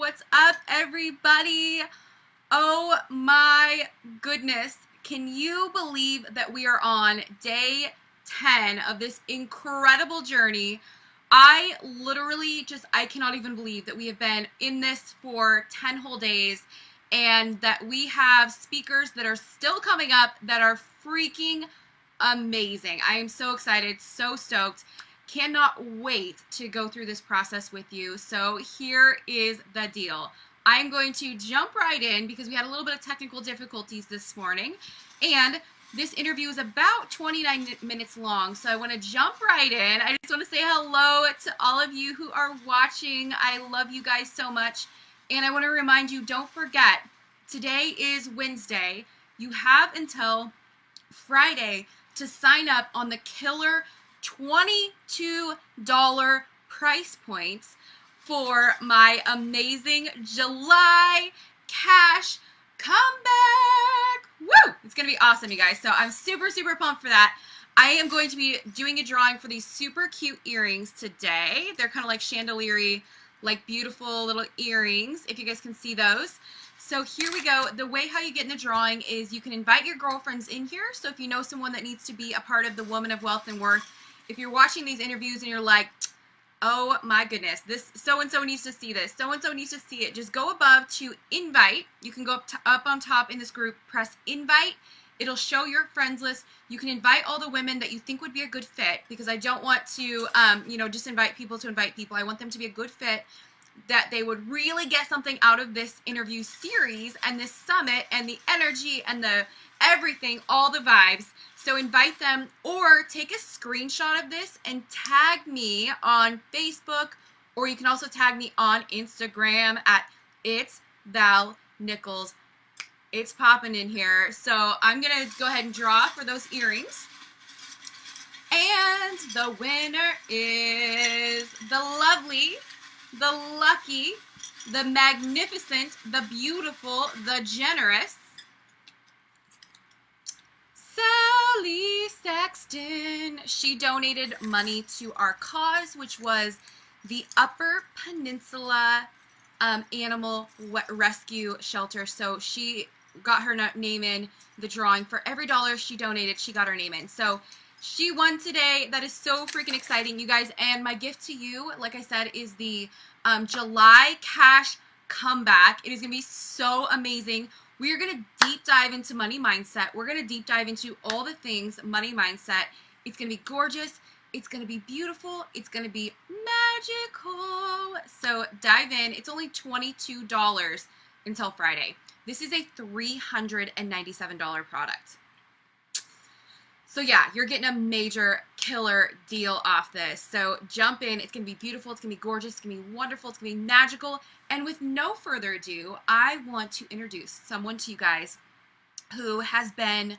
What's up, everybody? Oh my goodness. Can you believe that we are on day 10 of this incredible journey? I literally I cannot even believe that we have been in this for 10 whole days and that we have speakers that are still coming up that are freaking amazing. I am so excited, so stoked. Cannot wait to go through this process with you. So here is the deal. I'm going to jump right in because we had a little bit of technical difficulties this morning, and this interview is about 29 minutes long, so I want to jump right in. I just want to say hello to all of you who are watching. I love you guys so much, and I want to remind you, don't forget, today is Wednesday. You have until Friday to sign up on the killer $22 price points for my amazing July cash comeback. Woo! It's going to be awesome, you guys. So I'm super, super pumped for that. I am going to be doing a drawing for these super cute earrings today. They're kind of like chandelier-y, like beautiful little earrings, if you guys can see those. So here we go. The way how you get in the drawing is you can invite your girlfriends in here. So if you know someone that needs to be a part of the Woman of Wealth and Worth, if you're watching these interviews and you're like, oh my goodness, this so-and-so needs to see this, so-and-so needs to see it, just go above to invite. You can go up on top in this group, press invite. It'll show your friends list. You can invite all the women that you think would be a good fit, because I don't want to, just invite people to invite people. I want them to be a good fit, that they would really get something out of this interview series and this summit and the energy and the everything, all the vibes. So invite them, or take a screenshot of this and tag me on Facebook, or you can also tag me on Instagram at It's Val Nichols. It's popping in here. So I'm going to go ahead and draw for those earrings. And the winner is the lovely, the lucky, the magnificent, the beautiful, the generous Sally Saxton. She donated money to our cause, which was the Upper Peninsula Animal Rescue Shelter. So she got her name in the drawing. For every dollar she donated, she got her name in. So she won today. That is so freaking exciting, you guys. And my gift to you, like I said, is the July cash comeback. It is going to be so amazing. We are going to deep dive into money mindset. We're going to deep dive into all the things money mindset. It's going to be gorgeous. It's going to be beautiful. It's going to be magical. So dive in. It's only $22 until Friday. This is a $397 product. So yeah, you're getting a major killer deal off this. So jump in. It's going to be beautiful. It's going to be gorgeous. It's going to be wonderful. It's going to be magical. And with no further ado, I want to introduce someone to you guys who has been,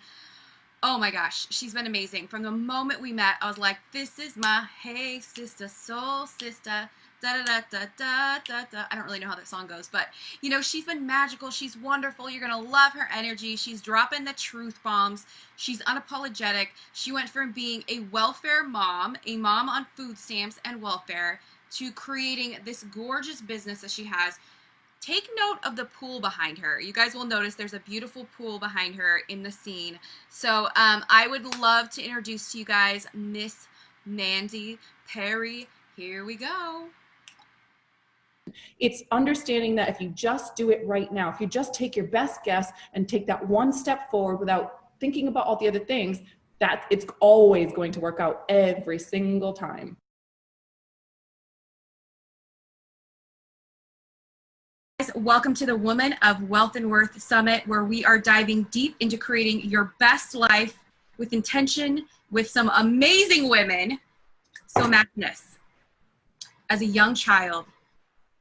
oh my gosh, she's been amazing. From the moment we met, I was like, this is my hey sister, soul sister. Da, da, da, da, da, da. I don't really know how that song goes, but you know, she's been magical. She's wonderful. You're going to love her energy. She's dropping the truth bombs. She's unapologetic. She went from being a welfare mom, a mom on food stamps and welfare, to creating this gorgeous business that she has. Take note of the pool behind her. You guys will notice there's a beautiful pool behind her in the scene. So I would love to introduce to you guys Miss Mandy Perry. Here we go. It's understanding that if you just do it right now, if you just take your best guess and take that one step forward without thinking about all the other things, that it's always going to work out every single time. Welcome to the Woman of Wealth and Worth Summit, where we are diving deep into creating your best life with intention, with some amazing women. So madness. As a young child,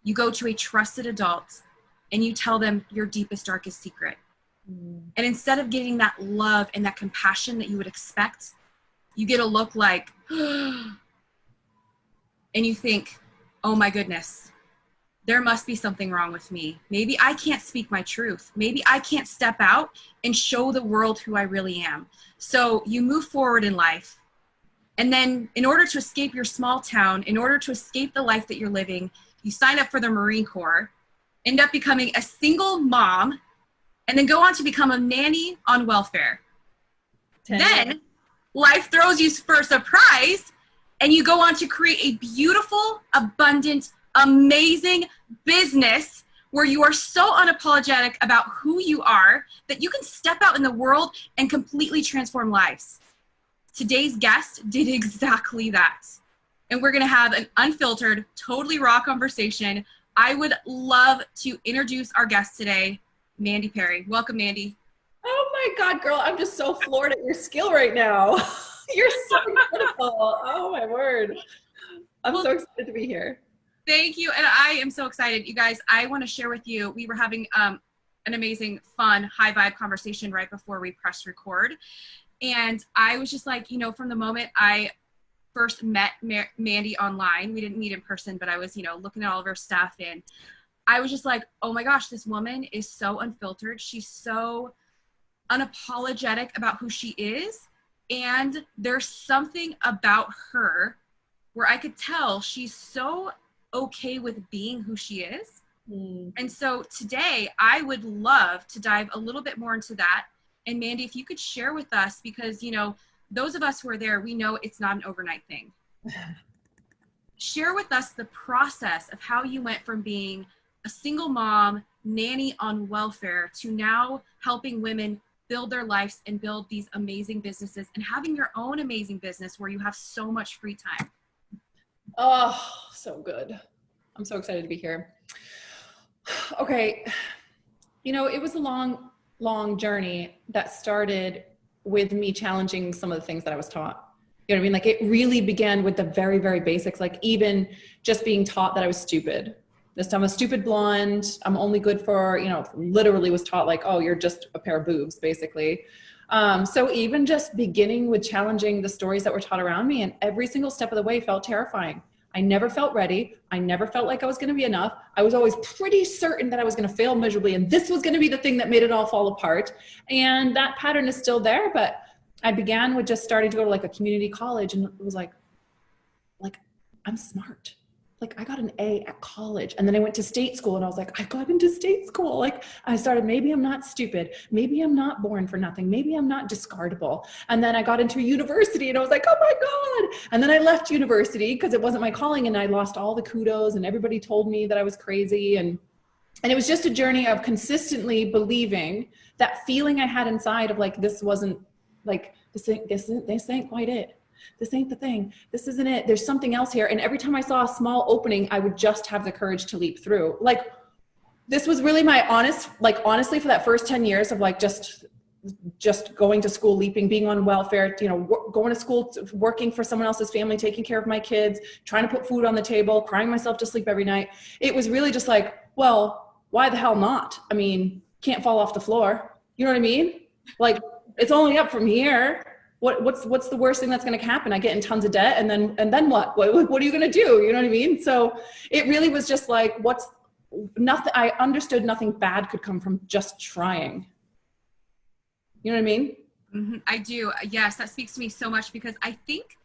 you go to a trusted adult and you tell them your deepest, darkest secret. And instead of getting that love and that compassion that you would expect, you get a look like, and you think, oh my goodness, there must be something wrong with me. Maybe I can't speak my truth. Maybe I can't step out and show the world who I really am. So you move forward in life. And then in order to escape your small town, in order to escape the life that you're living, you sign up for the Marine Corps. end up becoming a single mom, and then go on to become a nanny on welfare. Then life throws you for a surprise, and you go on to create a beautiful, abundant, amazing business where you are so unapologetic about who you are that you can step out in the world and completely transform lives. Today's guest did exactly that. And we're going to have an unfiltered, totally raw conversation. I would love to introduce our guest today, Mandy Perry. Welcome, Mandy. Oh my God, girl, I'm just so floored at your skill right now. You're so incredible. Oh my word. I'm so excited to be here. Thank you. And I am so excited. You guys, I want to share with you, we were having an amazing, fun, high vibe conversation right before we pressed record. And I was just like, from the moment I first met Mandy online, we didn't meet in person, but I was, looking at all of her stuff. And I was just like, oh my gosh, this woman is so unfiltered. She's so unapologetic about who she is. And there's something about her where I could tell she's so okay with being who she is. And so today I would love to dive a little bit more into that. And Mandy, if you could share with us, because, those of us who are there, we know it's not an overnight thing. Share with us the process of how you went from being a single mom, nanny on welfare, to now helping women build their lives and build these amazing businesses and having your own amazing business where you have so much free time. Oh, so good. I'm so excited to be here. Okay. It was a long, long journey that started with me challenging some of the things that I was taught. You know what I mean? Like, it really began with the very, very basics, like even just being taught that I was stupid. I'm a stupid blonde. I'm only good for, literally was taught like, oh, you're just a pair of boobs, basically. So even just beginning with challenging the stories that were taught around me, and every single step of the way felt terrifying. I never felt ready. I never felt like I was going to be enough. I was always pretty certain that I was going to fail miserably, and this was going to be the thing that made it all fall apart. And that pattern is still there, but I began with just starting to go to like a community college, and it was like I'm smart. Like, I got an A at college, and then I went to state school, and I was like, I got into state school. Like, I started, maybe I'm not stupid. Maybe I'm not born for nothing. Maybe I'm not discardable. And then I got into university, and I was like, oh my God. And then I left university because it wasn't my calling, and I lost all the kudos, and everybody told me that I was crazy. And it was just a journey of consistently believing that feeling I had inside of like, this wasn't like, this ain't quite it. This ain't the thing. This isn't it. There's something else here. And every time I saw a small opening, I would just have the courage to leap through. Like, this was really my honestly, for that first 10 years of like, just going to school, leaping, being on welfare, going to school, working for someone else's family, taking care of my kids, trying to put food on the table, crying myself to sleep every night. It was really just like, well, why the hell not? I mean, can't fall off the floor. You know what I mean? Like, it's only up from here. What's the worst thing that's going to happen? I get in tons of debt, and then what? What are you going to do? You know what I mean? So it really was just like, nothing. I understood nothing bad could come from just trying. You know what I mean? Mm-hmm. I do. Yes, that speaks to me so much, because I think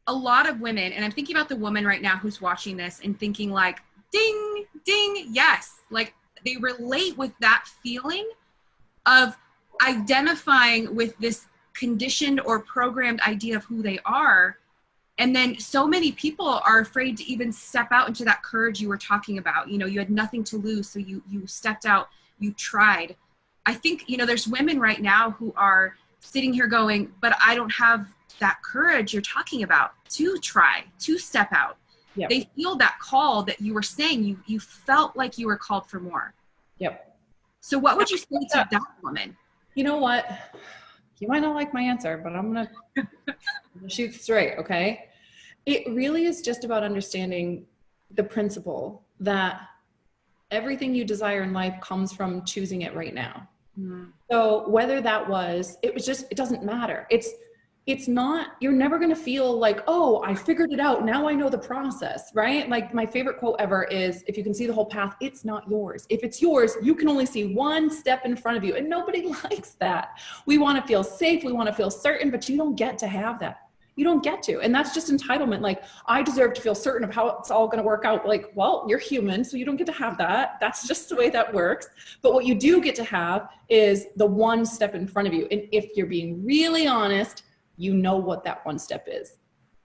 a lot of women, and I'm thinking about the woman right now who's watching this and thinking like, ding, ding, yes. Like, they relate with that feeling of identifying with this conditioned or programmed idea of who they are. And then so many people are afraid to even step out into that courage you were talking about. You had nothing to lose, so you stepped out, you tried. I think, there's women right now who are sitting here going, but I don't have that courage you're talking about to try, to step out. Yep. They feel that call that you were saying, you felt like you were called for more. Yep. So what would you say to that woman? You know what? You might not like my answer, but I'm going to shoot straight, okay? It really is just about understanding the principle that everything you desire in life comes from choosing it right now. Mm. So whether that was, it doesn't matter. It's not, you're never going to feel like, oh, I figured it out. Now I know the process, right? Like, my favorite quote ever is, if you can see the whole path, it's not yours. If it's yours, you can only see one step in front of you. And nobody likes that. We want to feel safe. We want to feel certain, but you don't get to have that. You don't get to. And that's just entitlement. Like, I deserve to feel certain of how it's all going to work out. Like, well, you're human, so you don't get to have that. That's just the way that works. But what you do get to have is the one step in front of you. And if you're being really honest, you know what that one step is.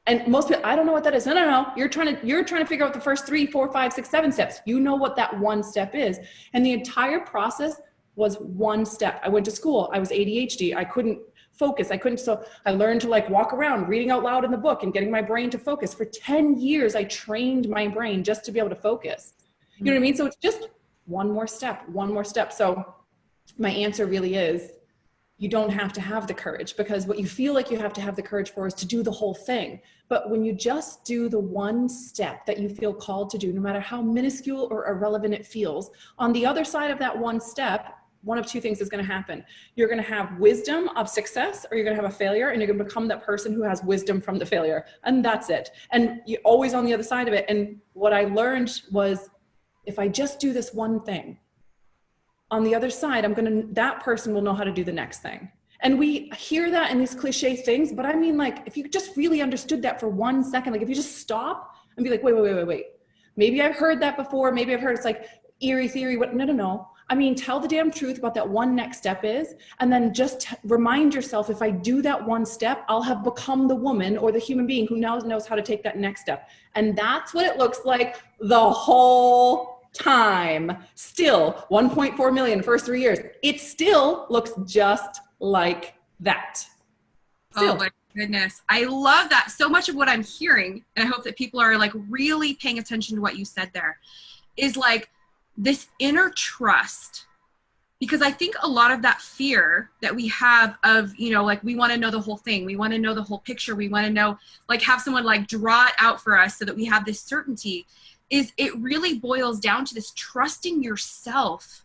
And most people, I don't know what that is. No. You're trying to figure out the first 3, 4, 5, 6, 7 steps. You know what that one step is. And the entire process was one step. I went to school. I was ADHD. I couldn't focus. So I learned to like walk around reading out loud in the book and getting my brain to focus. For 10 years, I trained my brain just to be able to focus. You know what I mean? So it's just one more step. So my answer really is, you don't have to have the courage, because what you feel like you have to have the courage for is to do the whole thing. But when you just do the one step that you feel called to do, no matter how minuscule or irrelevant it feels, on the other side of that one step, one of two things is going to happen. You're going to have wisdom of success, or you're going to have a failure, and you're going to become that person who has wisdom from the failure. And that's it. And you're always on the other side of it. And what I learned was, if I just do this one thing, on the other side, that person will know how to do the next thing. And we hear that in these cliche things, but I mean, like, if you just really understood that for 1 second, like if you just stop and be like, wait. Maybe I've heard that before. Maybe I've heard it's like eerie theory. No. I mean, tell the damn truth about that one next step is, and then just remind yourself, if I do that one step, I'll have become the woman or the human being who now knows how to take that next step. And that's what it looks like the whole time. Still 1.4 million first 3 years. It still looks just like that. Still. Oh my goodness. I love that. So much of what I'm hearing, and I hope that people are like really paying attention to what you said there, is like this inner trust. Because I think a lot of that fear that we have of, you know, like we want to know the whole thing. We want to know the whole picture. We want to know, like, have someone like draw it out for us so that we have this certainty. Is it really boils down to this trusting yourself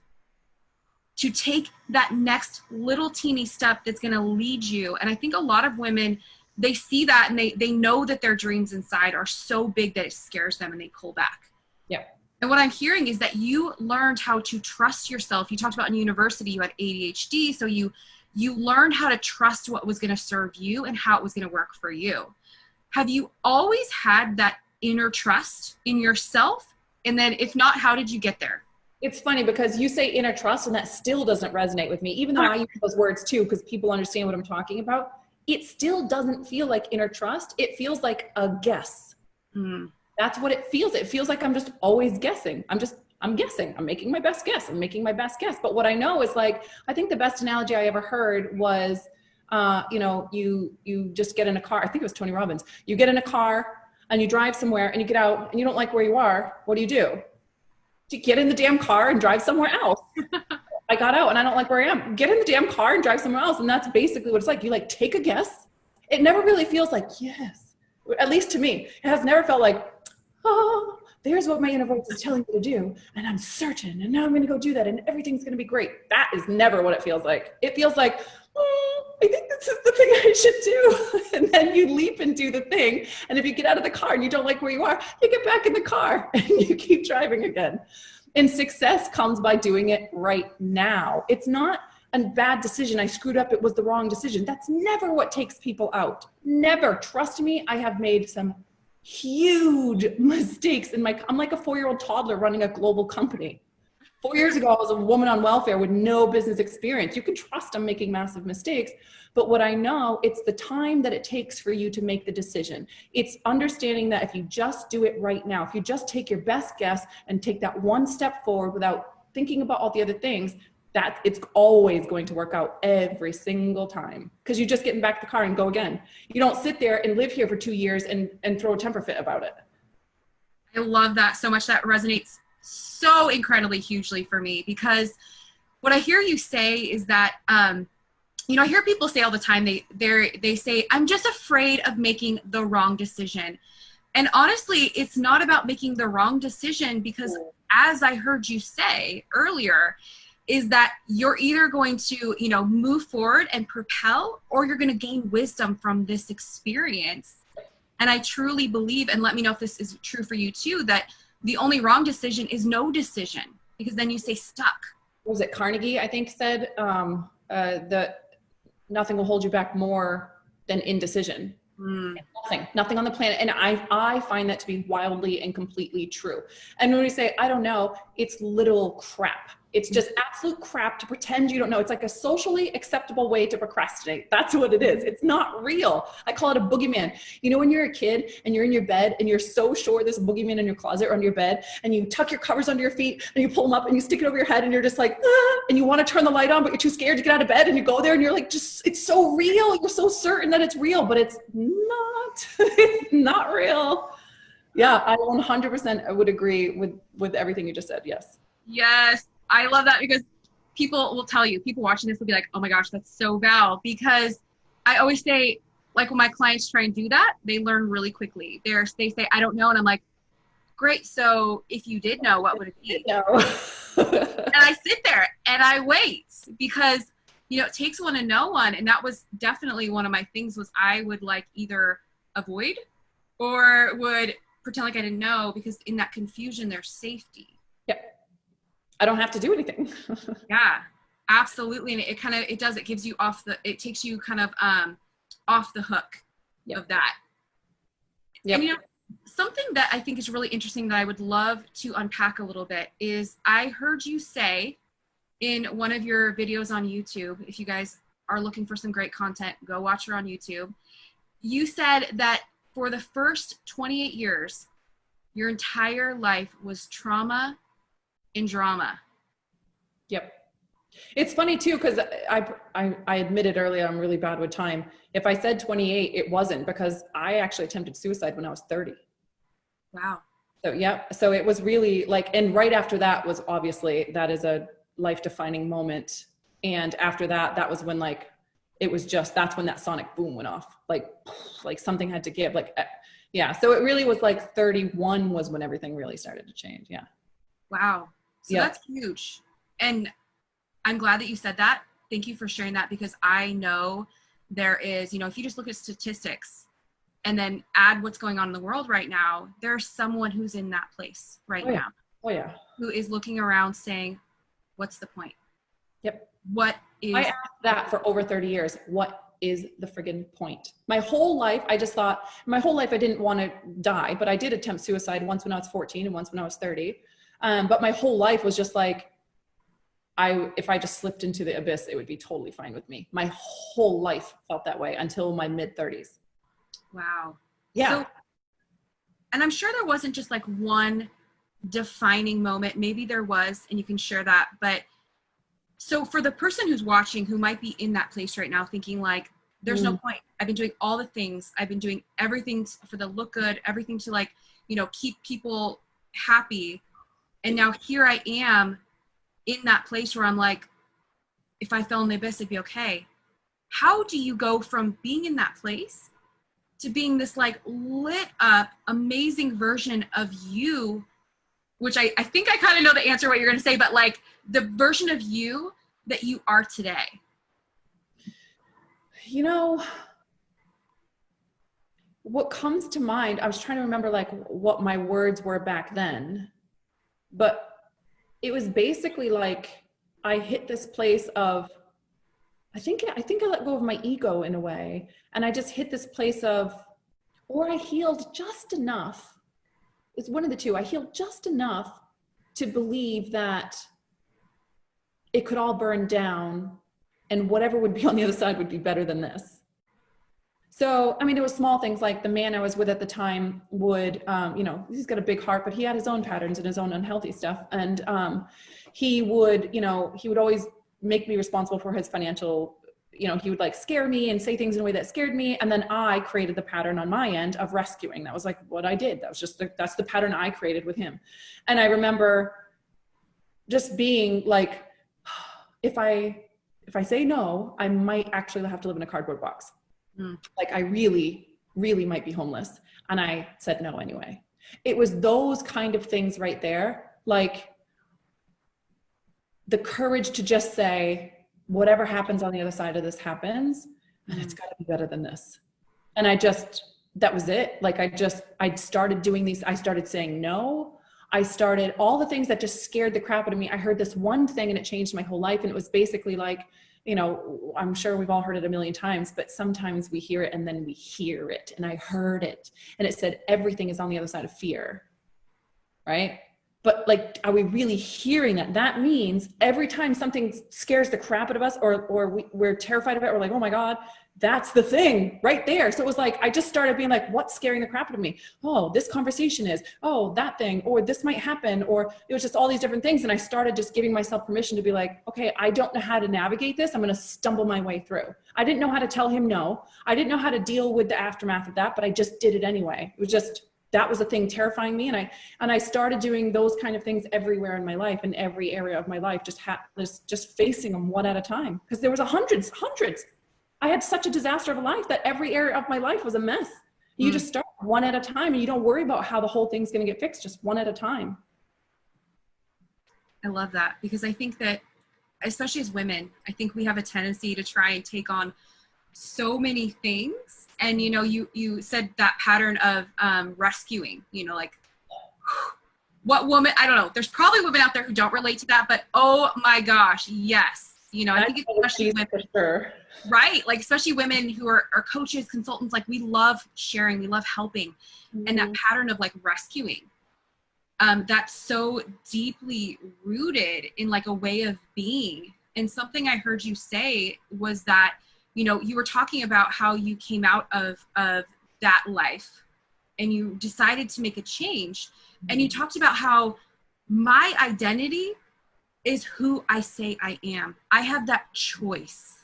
to take that next little teeny step that's going to lead you. And I think a lot of women, they see that and they know that their dreams inside are so big that it scares them and they pull back. Yeah. And what I'm hearing is that you learned how to trust yourself. You talked about in university, you had ADHD. So you learned how to trust what was going to serve you and how it was going to work for you. Have you always had that inner trust in yourself? And then if not, how did you get there? It's funny because you say inner trust and that still doesn't resonate with me, even though I use those words too, because people understand what I'm talking about. It still doesn't feel like inner trust. It feels like a guess. That's what it feels. It feels like I'm just always guessing. I'm guessing. I'm making my best guess. But what I know is, like, I think the best analogy I ever heard was, you just get in a car. I think it was Tony Robbins. You get in a car and you drive somewhere and you get out and you don't like where you are. What do? To get in the damn car and drive somewhere else. I got out and I don't like where I am. Get in the damn car and drive somewhere else. And that's basically what it's like. You like take a guess. It never really feels like, yes, at least to me, it has never felt like, oh, there's what my inner voice is telling me to do. And I'm certain. And now I'm going to go do that. And everything's going to be great. That is never what it feels like. It feels like, I think this is the thing I should do. And then you leap and do the thing. And if you get out of the car and you don't like where you are, you get back in the car and you keep driving again. And success comes by doing it right now. It's not a bad decision. I screwed up. It was the wrong decision. That's never what takes people out. Never. Trust me, I have made some huge mistakes I'm like a 4-year-old toddler running a global company. 4 years ago, I was a woman on welfare with no business experience. You can trust I'm making massive mistakes. But what I know, it's the time that it takes for you to make the decision. It's understanding that if you just do it right now, if you just take your best guess and take that one step forward without thinking about all the other things, that it's always going to work out every single time. Because you just get in back the car and go again. You don't sit there and live here for 2 years and throw a temper fit about it. I love that so much. That resonates so incredibly hugely for me, because what I hear you say is that, I hear people say all the time, they say, I'm just afraid of making the wrong decision. And honestly, it's not about making the wrong decision, because as I heard you say earlier, is that you're either going to, move forward and propel, or you're going to gain wisdom from this experience. And I truly believe, and let me know if this is true for you too, that the only wrong decision is no decision, because then you stay stuck. What was it, Carnegie, I think, said that nothing will hold you back more than indecision. Mm. Nothing on the planet. And I find that to be wildly and completely true. And when we say, I don't know, it's literal crap. It's just absolute crap to pretend you don't know. It's like a socially acceptable way to procrastinate. That's what it is. It's not real. I call it a boogeyman. You know, when you're a kid and you're in your bed and you're so sure there's a boogeyman in your closet or under your bed, and you tuck your covers under your feet and you pull them up and you stick it over your head and you're just like, ah, and you want to turn the light on, but you're too scared to get out of bed, and you go there and you're like, just, it's so real. You're so certain that it's real, but it's not. It's not real. Yeah, I 100% would agree with everything you just said. Yes. Yes. I love that, because people will tell you, people watching this will be like, oh my gosh, that's so Val. Because I always say, like, when my clients try and do that, they learn really quickly. They say, I don't know. And I'm like, great. So if you did know, what would it be? No. And I sit there and I wait, because, you know, it takes one to know one. And that was definitely one of my things, was I would like either avoid or would pretend like I didn't know, because in that confusion, there's safety. Yeah. I don't have to do anything. Yeah, absolutely. And it gives you it takes you kind of off the hook of that. Yep. And, you know, something that I think is really interesting that I would love to unpack a little bit is, I heard you say in one of your videos on YouTube, if you guys are looking for some great content, go watch her on YouTube. You said that for the first 28 years, your entire life was trauma and drama. Yep. It's funny too, because I admitted earlier I'm really bad with time. If I said 28, it wasn't, because I actually attempted suicide when I was 30. Wow. So yeah, so it was really like, and right after that was, obviously that is a life-defining moment. And after that, that was when, like, it was just, that's when that sonic boom went off. Like something had to give, like, yeah. So it really was like 31 was when everything really started to change. Yeah. Wow. So Yeah. that's huge. And I'm glad that you said that. Thank you for sharing that, because I know there is, you know, if you just look at statistics and then add what's going on in the world right now, there's someone who's in that place right now. Oh yeah. Who is looking around saying, what's the point? Yep. What is... I asked that for over 30 years. What is the friggin' point? My whole life, I just thought, my whole life I didn't want to die, but I did attempt suicide once when I was 14 and once when I was 30. But my whole life was just like, if I just slipped into the abyss, it would be totally fine with me. My whole life felt that way until my mid-30s. Wow. Yeah. So, and I'm sure there wasn't just like one defining moment. Maybe there was, and you can share that. But so for the person who's watching, who might be in that place right now thinking like, there's no point. I've been doing all the things. I've been doing everything for the look good, everything to, like, you know, keep people happy. And now here I am in that place where I'm like, if I fell in the abyss, it'd be okay. How do you go from being in that place to being this like lit up, amazing version of you, which I think I kind of know the answer what you're going to say, but like the version of you that you are today? You know, what comes to mind, I was trying to remember like what my words were back then, but it was basically like I hit this place of, I think I let go of my ego in a way. And I just hit this place of, or I healed just enough. It's one of the two. I healed just enough to believe that it could all burn down and whatever would be on the other side would be better than this. So, I mean, it was small things like the man I was with at the time would, you know, he's got a big heart, but he had his own patterns and his own unhealthy stuff. And he would, you know, he would always make me responsible for his financial, you know, he would like scare me and say things in a way that scared me. And then I created the pattern on my end of rescuing. That was like what I did. That was just, that's the pattern I created with him. And I remember just being like, if I say no, I might actually have to live in a cardboard box. Like I really, really might be homeless. And I said no anyway. It was those kind of things right there. Like the courage to just say, whatever happens on the other side of this happens, and it's gotta be better than this. And that was it. Like I started doing these, I started saying no. I started all the things that just scared the crap out of me. I heard this one thing and it changed my whole life. And it was basically like, you know, I'm sure we've all heard it a million times, but sometimes we hear it and then we hear it. And I heard it and it said, everything is on the other side of fear. Right? But like, are we really hearing that? That means every time something scares the crap out of us, or we're terrified of it, we're like, oh my God, that's the thing right there. So it was like, I just started being like, what's scaring the crap out of me? Oh, this conversation is, oh, that thing, or this might happen, or it was just all these different things. And I started just giving myself permission to be like, okay, I don't know how to navigate this. I'm going to stumble my way through. I didn't know how to tell him no. I didn't know how to deal with the aftermath of that, but I just did it anyway. It was just, that was a thing terrifying me. And I started doing those kind of things everywhere in my life, in every area of my life, just facing them one at a time. Because there was hundreds. I had such a disaster of a life that every area of my life was a mess. You just start one at a time and you don't worry about how the whole thing's going to get fixed, just one at a time. I love that, because I think that, especially as women, I think we have a tendency to try and take on so many things. And, you know, you said that pattern of rescuing, you know, like what woman, I don't know, there's probably women out there who don't relate to that, but oh my gosh, yes. You know, I think it's especially women, for sure. Right? Like, especially women who are coaches, consultants, like we love sharing, we love helping. Mm-hmm. And that pattern of like rescuing, that's so deeply rooted in like a way of being. And something I heard you say was that, you know, you were talking about how you came out of that life and you decided to make a change. Mm-hmm. And you talked about how my identity is who I say I am. I have that choice.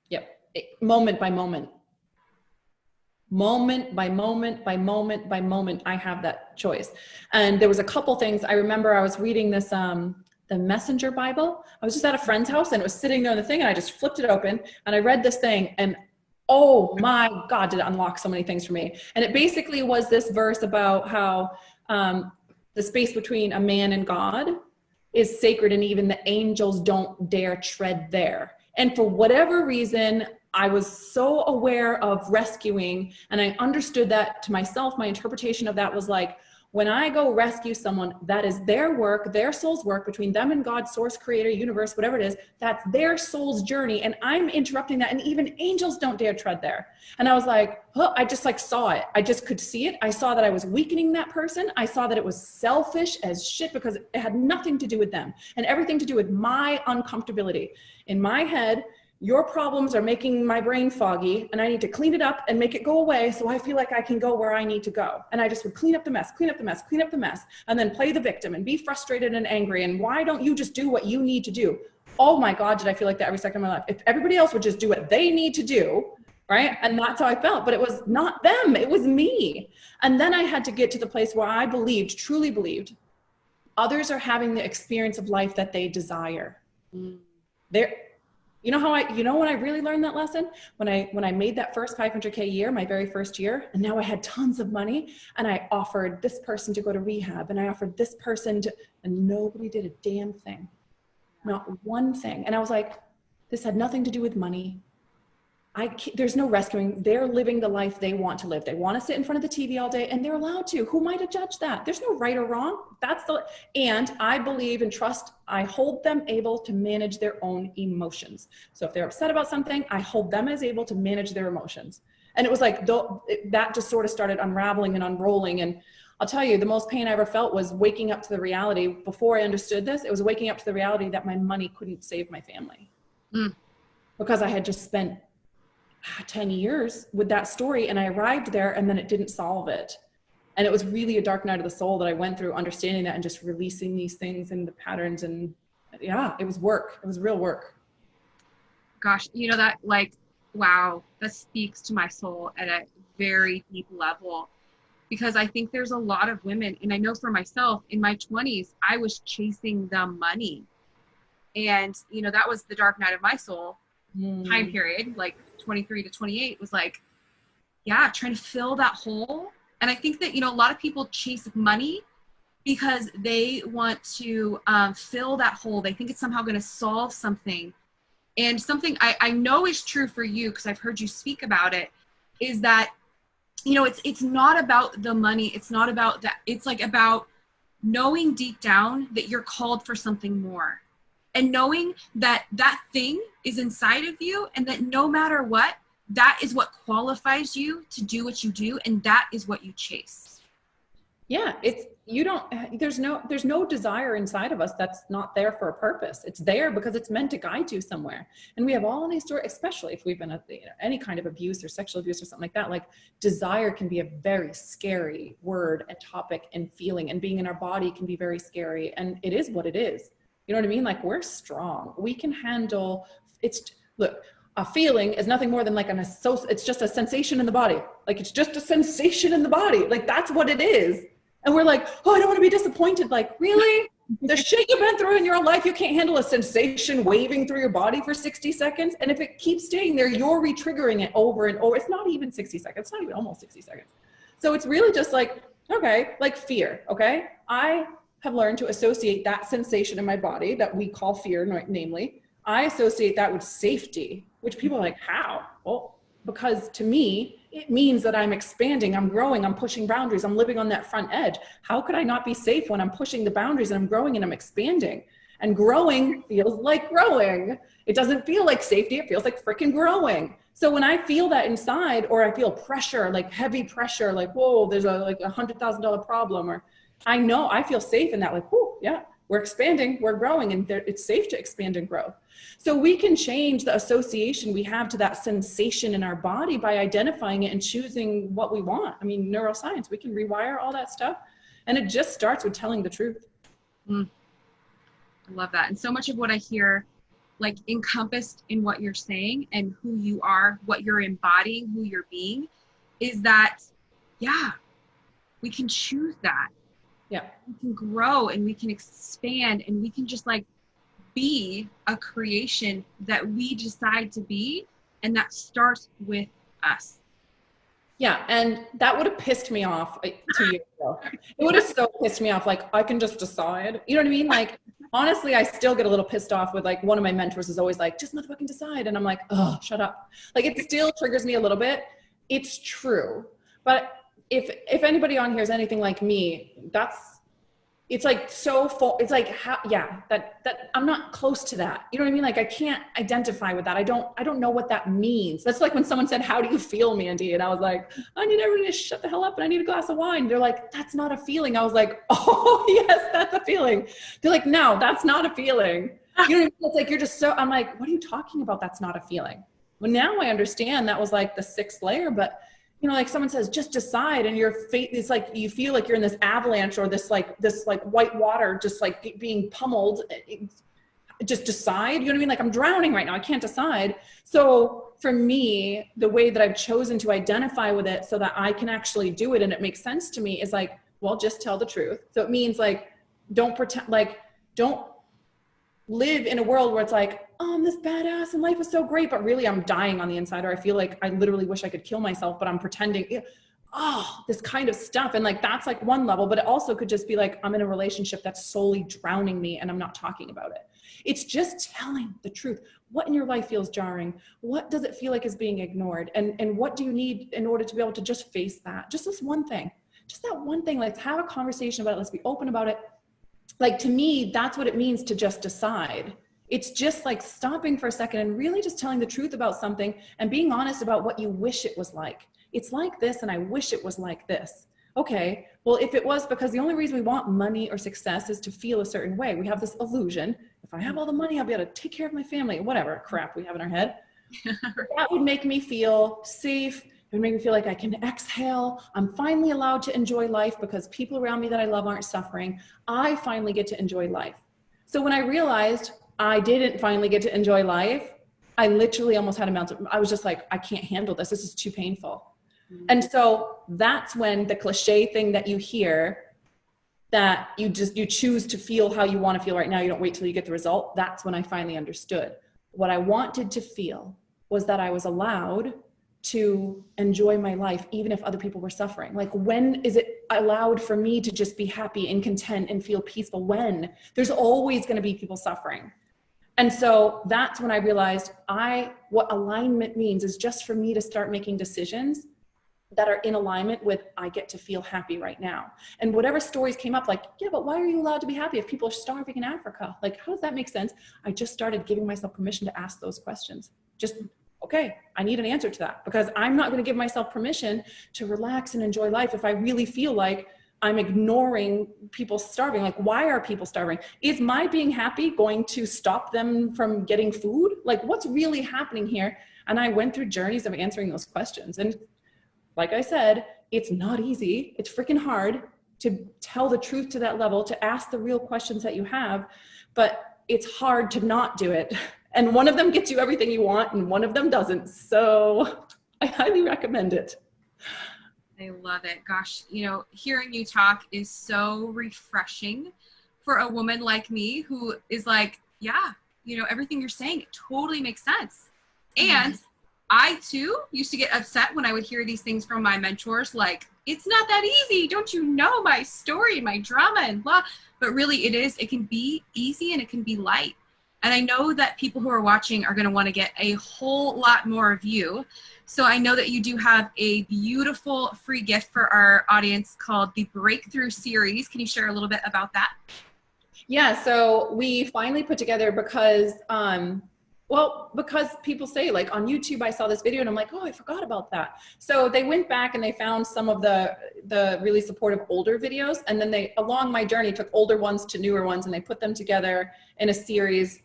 Yep. Moment by moment. Moment by moment by moment by moment, I have that choice. And there was a couple things. I remember I was reading this, the Messenger Bible. I was just at a friend's house and it was sitting there on the thing and I just flipped it open and I read this thing and oh my God, did it unlock so many things for me. And it basically was this verse about how, the space between a man and God is sacred and even the angels don't dare tread there. And for whatever reason, I was so aware of rescuing and I understood that to myself. My interpretation of that was like, when I go rescue someone, that is their work, their soul's work between them and God, source, creator, universe, whatever it is, that's their soul's journey. And I'm interrupting that. And even angels don't dare tread there. And I was like, oh, I just like saw it. I just could see it. I saw that I was weakening that person. I saw that it was selfish as shit because it had nothing to do with them and everything to do with my uncomfortability. In my head, your problems are making my brain foggy and I need to clean it up and make it go away so I feel like I can go where I need to go. And I just would clean up the mess, clean up the mess, clean up the mess, and then play the victim and be frustrated and angry. And why don't you just do what you need to do? Oh my God, did I feel like that every second of my life? If everybody else would just do what they need to do, right? And that's how I felt, but it was not them, it was me. And then I had to get to the place where I believed, truly believed, others are having the experience of life that they desire. You know when I really learned that lesson? When I made that first 500K year, my very first year, and now I had tons of money and I offered this person to go to rehab and I offered this person to, and nobody did a damn thing. Not one thing. And I was like, this had nothing to do with money. There's no rescuing. They're living the life they want to live. They want to sit in front of the TV all day and they're allowed to. Who am I to judge that? There's no right or wrong. And I believe and trust, I hold them able to manage their own emotions. So if they're upset about something, I hold them as able to manage their emotions. And it was like, that just sort of started unraveling and unrolling. And I'll tell you, the most pain I ever felt was waking up to the reality. Before I understood this, it was waking up to the reality that my money couldn't save my family. Because I had just spent 10 years with that story and I arrived there and then it didn't solve it. And it was really a dark night of the soul that I went through, understanding that and just releasing these things and the patterns. And yeah, it was work. It was real work. Gosh, you know, that like, wow, that speaks to my soul at a very deep level, because I think there's a lot of women, and I know for myself in my 20s, I was chasing the money. And, you know, that was the dark night of my soul time period, like 23 to 28 was like, yeah, trying to fill that hole. And I think that, you know, a lot of people chase money because they want to fill that hole. They think it's somehow going to solve something. And something I know is true for you, because I've heard you speak about it, is that, you know, it's not about the money. It's not about that. It's like about knowing deep down that you're called for something more. and knowing that that thing is inside of you, and that no matter what, that is what qualifies you to do what you do, and that is what you chase. Yeah, there's no desire inside of us that's not there for a purpose. It's there because it's meant to guide you somewhere. And we have all these stories, especially if we've been any kind of abuse or sexual abuse or something like that. Like, desire can be a very scary word and topic and feeling, and being in our body can be very scary. And it is what it is. You know what I mean? Like, we're strong. We can handle look, a feeling is nothing more than like it's just a sensation in the body. Like, it's just a sensation in the body. Like, that's what it is. And we're like, oh, I don't want to be disappointed. Like, really? The shit you've been through in your life, you can't handle a sensation waving through your body for 60 seconds. And if it keeps staying there, you're re-triggering it over and over. It's not even 60 seconds. It's not even almost 60 seconds. So it's really just like, okay, like fear, okay? I have learned to associate that sensation in my body that we call fear, namely, I associate that with safety, which people are like, how? Well, because to me, it means that I'm expanding, I'm growing, I'm pushing boundaries, I'm living on that front edge. How could I not be safe when I'm pushing the boundaries and I'm growing and I'm expanding? And growing feels like growing. It doesn't feel like safety, it feels like freaking growing. So when I feel that inside, or I feel pressure, like heavy pressure, like, whoa, there's a $100,000 problem, or I know I feel safe in that, like, whoo, yeah, we're expanding, we're growing, and it's safe to expand and grow. So we can change the association we have to that sensation in our body by identifying it and choosing what we want. I mean, neuroscience, we can rewire all that stuff. And it just starts with telling the truth. I love that. And so much of what I hear, like, encompassed in what you're saying and who you are, what you're embodying, who you're being, is that, yeah, we can choose that. Yeah. We can grow and we can expand and we can just like be a creation that we decide to be. And that starts with us. Yeah. And that would have pissed me off 2 years ago. It would have so pissed me off. Like, I can just decide, you know what I mean? Like, honestly, I still get a little pissed off with, like, one of my mentors is always like, just motherfucking decide. And I'm like, oh, shut up. Like, it still triggers me a little bit. It's true. But if anybody on here is anything like me, it's like so full. It's like, how, yeah, that I'm not close to that. You know what I mean? Like, I can't identify with that. I don't know what that means. That's like when someone said, how do you feel, Mandy? And I was like, I need everybody to shut the hell up and I need a glass of wine. They're like, that's not a feeling. I was like, oh yes, that's a feeling. They're like, no, that's not a feeling. You know what I mean? It's like, you're just so, I'm like, what are you talking about? That's not a feeling. Well, now I understand that was like the 6th layer, but you know, like someone says, just decide, and your fate is like, you feel like you're in this avalanche or this white water, just like being pummeled. Just decide, you know what I mean? Like, I'm drowning right now. I can't decide. So for me, the way that I've chosen to identify with it so that I can actually do it and it makes sense to me is like, well, just tell the truth. So it means like, don't pretend, like, don't live in a world where it's like, oh, I'm this badass and life is so great, but really I'm dying on the inside, or I feel like I literally wish I could kill myself, but I'm pretending, this kind of stuff. And like, that's like one level, but it also could just be like, I'm in a relationship that's solely drowning me and I'm not talking about it. It's just telling the truth. What in your life feels jarring? What does it feel like is being ignored? And what do you need in order to be able to just face that? Just this one thing, just that one thing. Let's have a conversation about it. Let's be open about it. Like, to me, that's what it means to just decide. It's just like stopping for a second and really just telling the truth about something and being honest about what you wish it was like. It's like this and I wish it was like this. Okay, well, if it was, because the only reason we want money or success is to feel a certain way. We have this illusion. If I have all the money, I'll be able to take care of my family, whatever crap we have in our head. That would make me feel safe. It would make me feel like I can exhale. I'm finally allowed to enjoy life because people around me that I love aren't suffering. I finally get to enjoy life. So when I realized I didn't finally get to enjoy life, I literally almost had a meltdown. I was just like, I can't handle this. This is too painful. Mm-hmm. And so that's when the cliche thing that you hear, that you choose to feel how you want to feel right now. You don't wait till you get the result. That's when I finally understood. What I wanted to feel was that I was allowed to enjoy my life, even if other people were suffering. Like, when is it allowed for me to just be happy and content and feel peaceful? When? There's always going to be people suffering. And so that's when I realized what alignment means is just for me to start making decisions that are in alignment with, I get to feel happy right now. And whatever stories came up, like, yeah, but why are you allowed to be happy if people are starving in Africa? Like, how does that make sense? I just started giving myself permission to ask those questions. Just, okay, I need an answer to that, because I'm not going to give myself permission to relax and enjoy life if I really feel like I'm ignoring people starving. Like, why are people starving? Is my being happy going to stop them from getting food? Like, what's really happening here? And I went through journeys of answering those questions. And like I said, it's not easy. It's freaking hard to tell the truth to that level, to ask the real questions that you have, but it's hard to not do it. And one of them gets you everything you want and one of them doesn't. So I highly recommend it. I love it. Gosh, you know, hearing you talk is so refreshing for a woman like me who is like, yeah, you know, everything you're saying, it totally makes sense. And I too used to get upset when I would hear these things from my mentors, like, it's not that easy. Don't you know my story, my drama and blah. But really it is, it can be easy and it can be light. And I know that people who are watching are going to want to get a whole lot more of you. So I know that you do have a beautiful free gift for our audience called the Breakthrough Series. Can you share a little bit about that? Yeah, so we finally put together because, because people say, like, on YouTube, I saw this video and I'm like, oh, I forgot about that. So they went back and they found some of the really supportive older videos. And then they, along my journey, took older ones to newer ones and they put them together in a series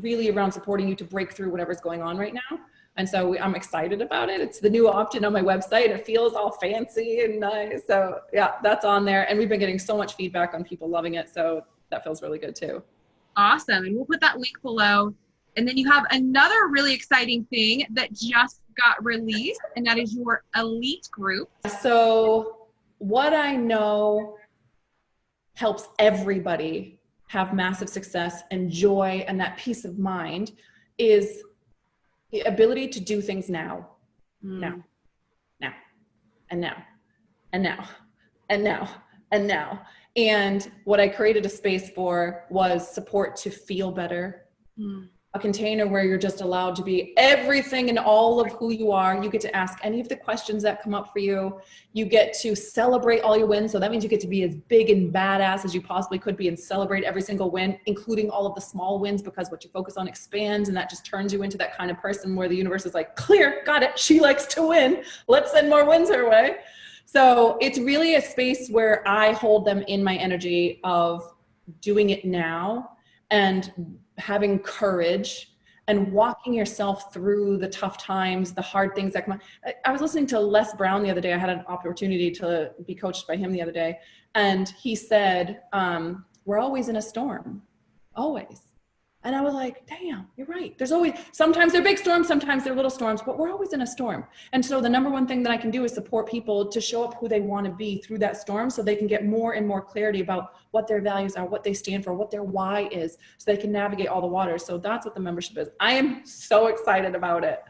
really around supporting you to break through whatever's going on right now. And so I'm excited about it. It's the new option on my website. It feels all fancy and nice. So yeah, that's on there. And we've been getting so much feedback on people loving it. So that feels really good too. Awesome. And we'll put that link below. And then you have another really exciting thing that just got released, and that is your elite group. So what I know helps everybody have massive success and joy and that peace of mind is the ability to do things now, now, and now, and now, and now, and now. And what I created a space for was support to feel better. A container where you're just allowed to be everything and all of who you are. You get to ask any of the questions that come up for you. You get to celebrate all your wins. So that means you get to be as big and badass as you possibly could be and celebrate every single win, including all of the small wins, because what you focus on expands, and that just turns you into that kind of person where the universe is like, clear, got it. She likes to win. Let's send more wins her way. So it's really a space where I hold them in my energy of doing it now and having courage and walking yourself through the tough times, the hard things that come on. I was listening to Les Brown the other day. I had an opportunity to be coached by him the other day. And he said, we're always in a storm, always. And I was like, damn, you're right. There's always, sometimes they're big storms, sometimes they're little storms, but we're always in a storm. And so the number one thing that I can do is support people to show up who they want to be through that storm, so they can get more and more clarity about what their values are, what they stand for, what their why is, so they can navigate all the waters. So that's what the membership is. I am so excited about it.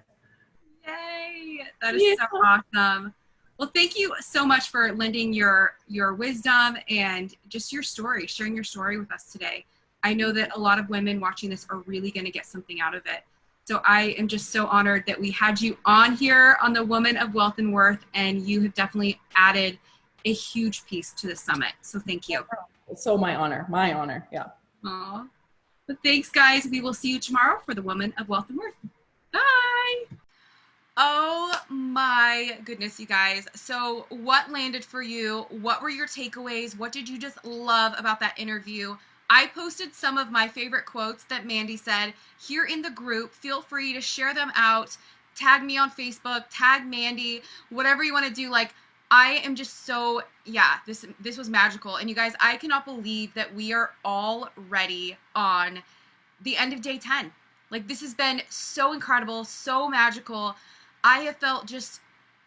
Yay. That is so awesome. Well, thank you so much for lending your wisdom and just your story, sharing your story with us today. I know that a lot of women watching this are really going to get something out of it. So I am just so honored that we had you on here on the Woman of Wealth and Worth, and you have definitely added a huge piece to the summit. So thank you. So my honor, yeah. Aw. But thanks, guys. We will see you tomorrow for the Woman of Wealth and Worth. Bye. Oh my goodness, you guys. So what landed for you? What were your takeaways? What did you just love about that interview? I posted some of my favorite quotes that Mandy said here in the group. Feel free to share them out. Tag me on Facebook, tag Mandy, whatever you want to do. Like, I am just so, yeah, this was magical. And you guys, I cannot believe that we are already on the end of day 10. Like, this has been so incredible, so magical. I have felt just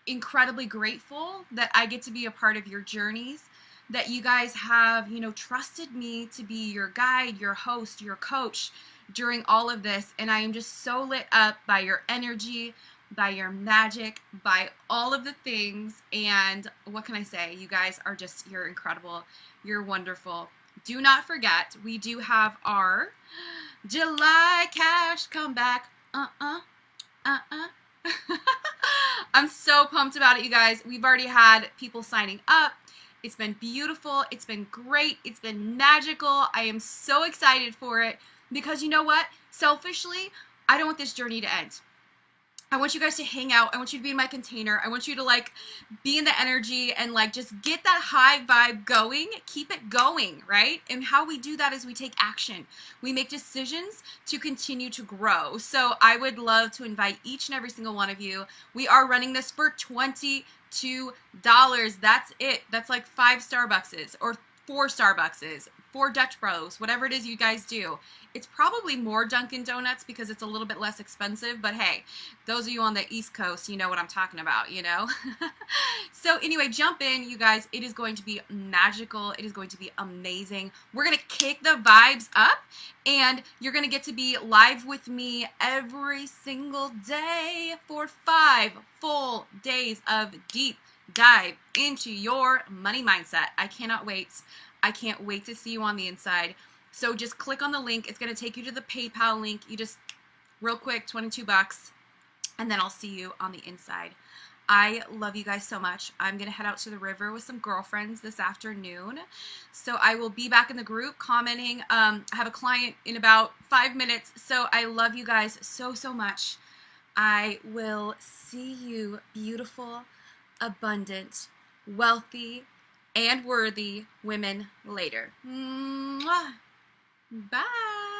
incredibly grateful that I get to be a part of your journeys, that you guys have, you know, trusted me to be your guide, your host, your coach during all of this. And I am just so lit up by your energy, by your magic, by all of the things. And what can I say? You guys are just, you're incredible. You're wonderful. Do not forget, we do have our July cash comeback. I'm so pumped about it, you guys. We've already had people signing up. It's been beautiful. It's been great. It's been magical. I am so excited for it because you know what? Selfishly, I don't want this journey to end. I want you guys to hang out. I want you to be in my container. I want you to like be in the energy and like just get that high vibe going. Keep it going, right? And how we do that is we take action. We make decisions to continue to grow. So I would love to invite each and every single one of you. We are running this for $22. That's it. That's like 5 Starbuckses or 4 Starbuckses, 4 Dutch Bros, whatever it is you guys do. It's probably more Dunkin' Donuts because it's a little bit less expensive, but hey, those of you on the East Coast, you know what I'm talking about, you know? So anyway, jump in, you guys. It is going to be magical. It is going to be amazing. We're going to kick the vibes up, and you're going to get to be live with me every single day for 5 full days of deep dive into your money mindset. I cannot wait. I can't wait to see you on the inside. So just click on the link. It's going to take you to the PayPal link. You just, real quick, $22, and then I'll see you on the inside. I love you guys so much. I'm going to head out to the river with some girlfriends this afternoon. So I will be back in the group commenting. I have a client in about 5 minutes. So I love you guys so, so much. I will see you, beautiful, abundant, wealthy, and worthy women later. Mwah. Bye.